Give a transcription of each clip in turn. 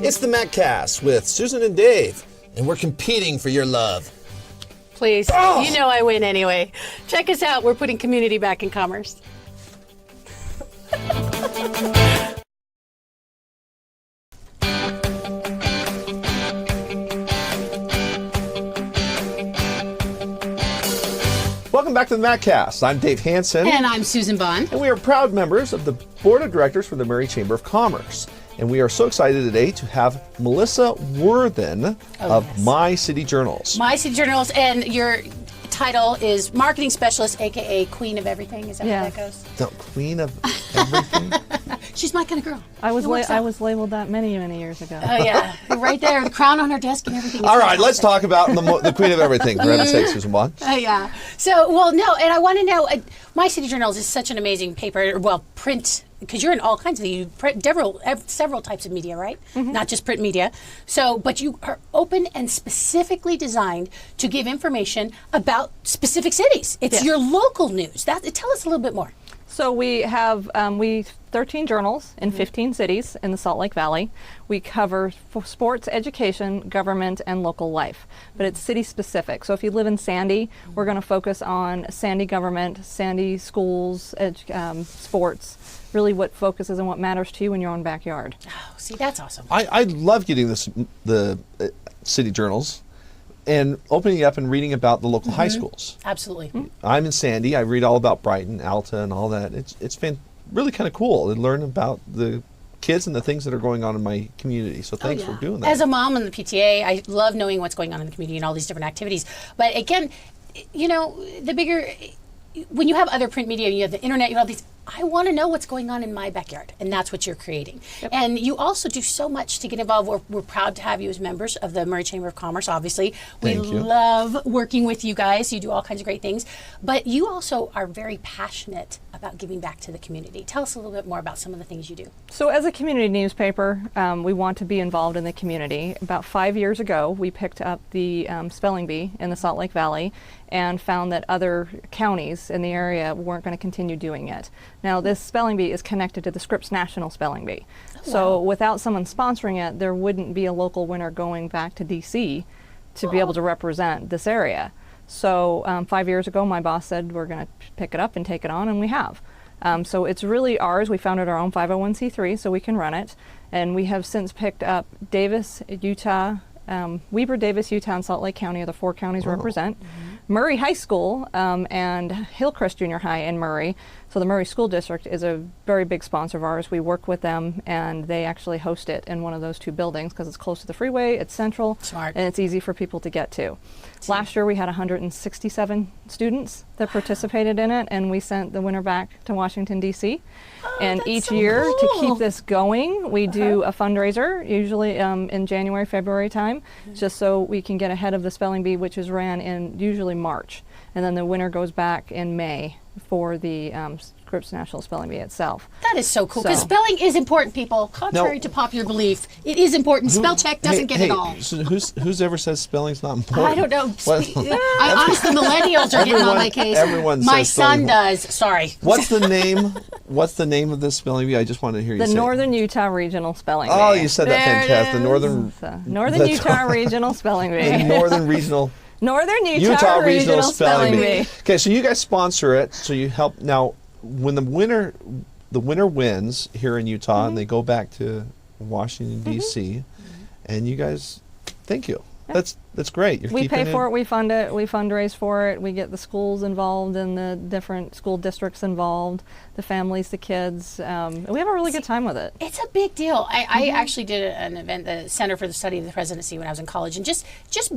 It's the MacCast with Susan and Dave, and we're competing for your love. Please, Oh! You know I win anyway. Check us out. We're putting community back in commerce. Welcome back to the MacCast. I'm Dave Hansen. And I'm Susan Bond. And we are proud members of the Board of Directors for the Murray Chamber of Commerce. And we are so excited today to have Melissa Worthen of My City Journals. My City Journals, and your title is Marketing Specialist, aka Queen of Everything. Is that Yeah. how that goes? The Queen of Everything. She's my kind of girl. I was It works out. labeled that many years ago. Oh yeah, right there, the crown on her desk and everything. All right, let's talk about the Queen of Everything, for heaven's sake, Susan Bond. Yeah. So, well, no, and I want to know. My City Journals is such an amazing paper. Well, print. Because you're in all kinds of you print several types of media, right? Not just print media. So, but you are open and specifically designed to give information about specific cities. It's Yes. your local news. Tell us a little bit more. So we have 13 journals in 15 cities in the Salt Lake Valley. We cover sports, education, government, and local life, but it's city specific. So if you live in Sandy, we're going to focus on Sandy government, Sandy schools, sports, really what focuses and what matters to you in your own backyard. Oh, see, that's awesome. I love getting the city journals and opening it up and reading about the local high schools. Absolutely. I'm in Sandy. I read all about Brighton, Alta, and all that. It's been really kind of cool to learn about the kids and the things that are going on in my community. So thanks for doing that. As a mom in the PTA, I love knowing what's going on in the community and all these different activities. But again, you know, when you have other print media, you have the internet, you have these, I want to know what's going on in my backyard, and that's what you're creating. Yep. And you also do so much to get involved. We're proud to have you as members of the Murray Chamber of Commerce, obviously. Thank We you. love working with you guys. You do all kinds of great things. But you also are very passionate about giving back to the community. Tell us a little bit more about some of the things you do. So as a community newspaper, we want to be involved in the community. About 5 years ago, we picked up the spelling bee in the Salt Lake Valley and found that other counties in the area weren't going to continue doing it. Now this spelling bee is connected to the Scripps National Spelling Bee. So without someone sponsoring it, there wouldn't be a local winner going back to DC to be able to represent this area. So 5 years ago, my boss said we're going to pick it up and take it on, and we have. So it's really ours. We founded our own 501c3 so we can run it. And we have since picked up Davis, Utah, Weber, Davis, Utah, and Salt Lake County are the 4 counties we represent. Murray High School and Hillcrest Junior High in Murray. So the Murray School District is a very big sponsor of ours. We work with them, and they actually host it in one of those 2 buildings because it's close to the freeway, it's central, Smart. and it's easy for people to get to. Last year we had 167 students that participated in it, and we sent the winner back to Washington, D.C. And that's each so year, to cool. keep this going, we do a fundraiser, usually in January, February time, just so we can get ahead of the spelling bee, which is ran in usually March. And then the winner goes back in May for the Scripps National Spelling Bee itself. That is so cool, because So- spelling is important, people. Contrary to popular belief, it is important. Spell check doesn't get it all. So who's ever says spelling's not important? I don't know. What- I honestly, millennials are getting on my case. everyone My says son spelling. does. Sorry. What's the name? What's the name of this spelling bee? I just wanted to hear you The say. Northern Utah Regional Spelling Bee. Oh, you said that There it fantastic. The is. Northern. So, Northern the- Utah Regional Spelling The Bee. Northern Regional. Northern Utah Regional Spelling Bee. Okay, so you guys sponsor it. So you help now. When the winner wins here in Utah, and they go back to Washington D.C., and you guys, thank you. That's great. You're We keeping pay for it, we fund it, we fundraise for it, we get the schools involved and the different school districts involved, the families, the kids. And we have a really good time with it. It's a big deal. I actually did an event, the Center for the Study of the Presidency, when I was in college, and just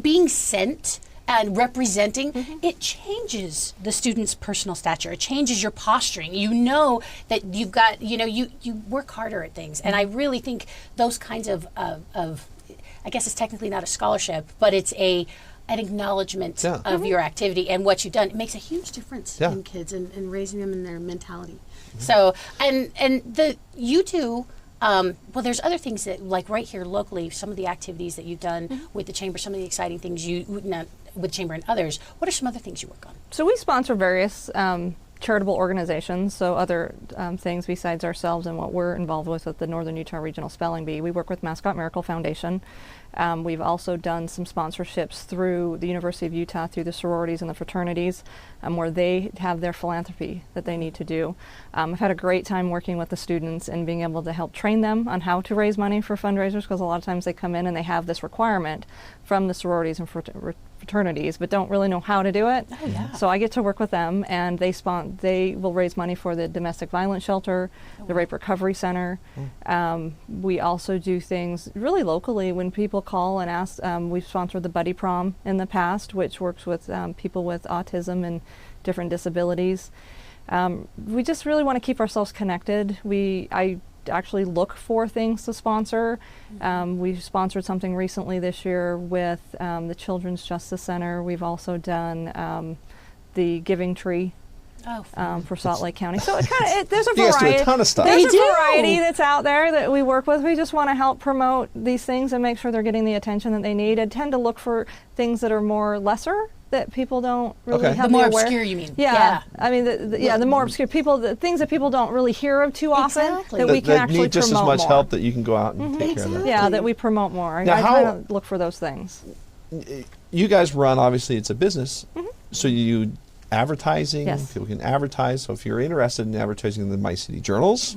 being sent and representing, it changes the student's personal stature. It changes your posturing. You know that you've got, you work harder at things. And I really think those kinds of I guess it's technically not a scholarship, but it's an acknowledgement of your activity and what you've done. It makes a huge difference in kids and raising them in their mentality. So, and you two, well, there's other things that, like right here locally, some of the activities that you've done with the Chamber, some of the exciting things with Chamber and others. What are some other things you work on? So we sponsor various charitable organizations, so other things besides ourselves and what we're involved with the Northern Utah Regional Spelling Bee. We work with Mascot Miracle Foundation. We've also done some sponsorships through the University of Utah, through the sororities and the fraternities, where they have their philanthropy that they need to do. I've had a great time working with the students and being able to help train them on how to raise money for fundraisers, because a lot of times they come in and they have this requirement from the sororities and fraternities, but don't really know how to do it. Oh, yeah. So I get to work with them, and they will raise money for the domestic violence shelter, the rape recovery center. We also do things really locally when people call and ask. We've sponsored the Buddy Prom in the past, which works with people with autism and different disabilities. We just really want to keep ourselves connected. I actually look for things to sponsor. We've sponsored something recently this year with the Children's Justice Center. We've also done the Giving Tree for Salt Lake County. So it kind of there's a You guys do variety. a ton of stuff. There's They a do. variety that's out there that we work with. We just want to help promote these things and make sure they're getting the attention that they need. I tend to look for things that are more lesser, that people don't really Okay. have The more aware. obscure, you mean? Yeah. I mean, the more obscure the things that people don't really hear of too often, Exactly. that that, we can that actually need just as promote much more. help that you can go out and take care of that. Yeah, that we promote more. Now, I how- try to look for those things. You guys run, obviously, it's a business, so you advertising. Yes. People can advertise. So if you're interested in advertising in the My City Journals,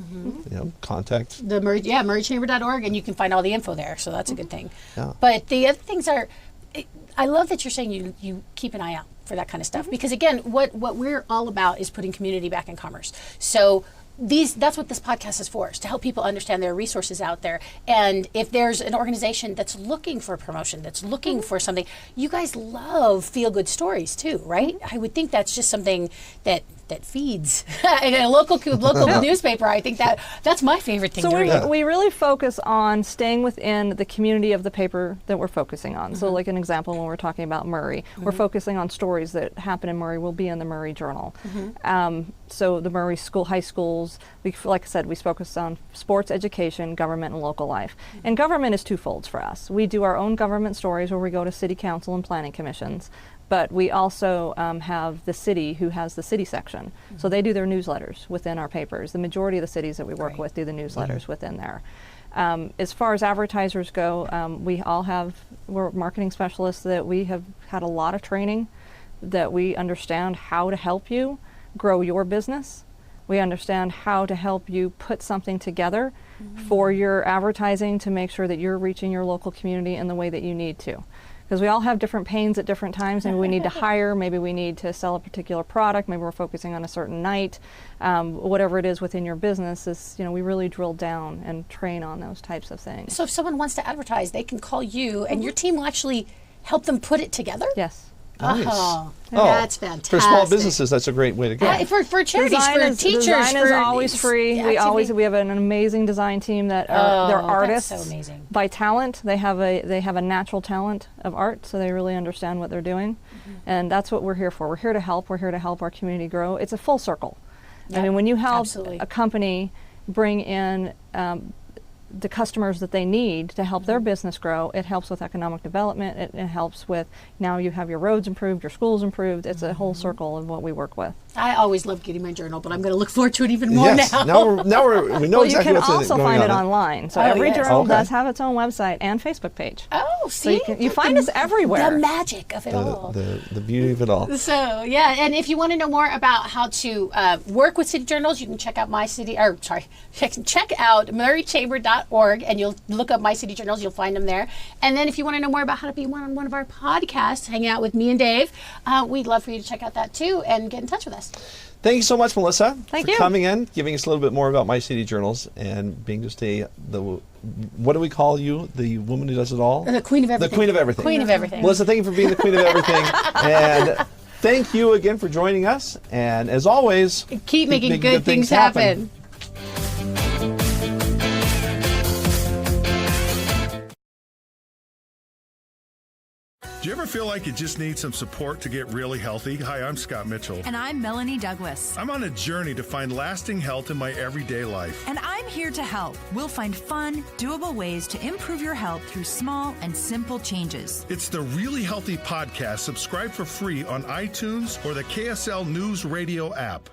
contact. The murraychamber.org, and you can find all the info there. So that's a good thing. Yeah. But the other things are, I love that you're saying you keep an eye out for that kind of stuff, because again, what we're all about is putting community back in commerce. So that's what this podcast is for, is to help people understand there are resources out there. And if there's an organization that's looking for promotion, that's looking for something, you guys love feel-good stories too, right? I would think that's just something that feeds. In a local newspaper, I think that's my favorite thing So to read. we really focus on staying within the community of the paper that we're focusing on. So like an example, when we're talking about Murray, we're focusing on stories that happen in Murray will be in the Murray Journal. So the Murray high schools, like I said, we focus on sports, education, government, and local life. And government is twofold for us. We do our own government stories where we go to city council and planning commissions. But we also have the city, who has the city section. So they do their newsletters within our papers. The majority of the cities that we work with do the newsletters within there. As far as advertisers go, we're marketing specialists that we have had a lot of training, that we understand how to help you grow your business. We understand how to help you put something together for your advertising to make sure that you're reaching your local community in the way that you need to. Because we all have different pains at different times. Maybe we need to hire, maybe we need to sell a particular product, maybe we're focusing on a certain night. Whatever it is within your business is, we really drill down and train on those types of things. So if someone wants to advertise, they can call you, and your team will actually help them put it together? Yes. Nice. Oh, that's fantastic. For small businesses, that's a great way to go. For charities, for teachers, design is for always free. activity. We have an amazing design team that are they're that's artists so amazing. by talent. They have a natural talent of art, so they really understand what they're doing, and that's what we're here for. We're here to help. We're here to help our community grow. It's a full circle. I mean, when you help absolutely. a company bring in the customers that they need to help their business grow, it helps with economic development. It helps with, now you have your roads improved, your schools improved. It's a whole circle of what we work with. I always love getting my journal, but I'm going to look forward to it even more Yes. now. we know Well, exactly you what's can also going find on. it online. So Oh, every yes. journal Okay. does have its own website and Facebook page. Oh, see? you find us everywhere. The magic of it all. The beauty of it all. So, yeah, and if you want to know more about how to work with city journals, you can check out check out murraychamber.org, and you'll look up My City Journals. You'll find them there. And then if you want to know more about how to be on one of our podcasts, hanging out with me and Dave, we'd love for you to check out that too and get in touch with us. Thank you so much, Melissa, Thank for you. coming in, giving us a little bit more about My City Journals, and being just what do we call you? The woman who does it all? The queen of everything. The queen of everything. Queen of everything. Melissa, thank you for being the queen of everything. And thank you again for joining us. And as always, Keep making good things happen. Do you ever feel like you just need some support to get really healthy? Hi, I'm Scott Mitchell. And I'm Melanie Douglas. I'm on a journey to find lasting health in my everyday life. And I'm here to help. We'll find fun, doable ways to improve your health through small and simple changes. It's the Really Healthy Podcast. Subscribe for free on iTunes or the KSL News Radio app.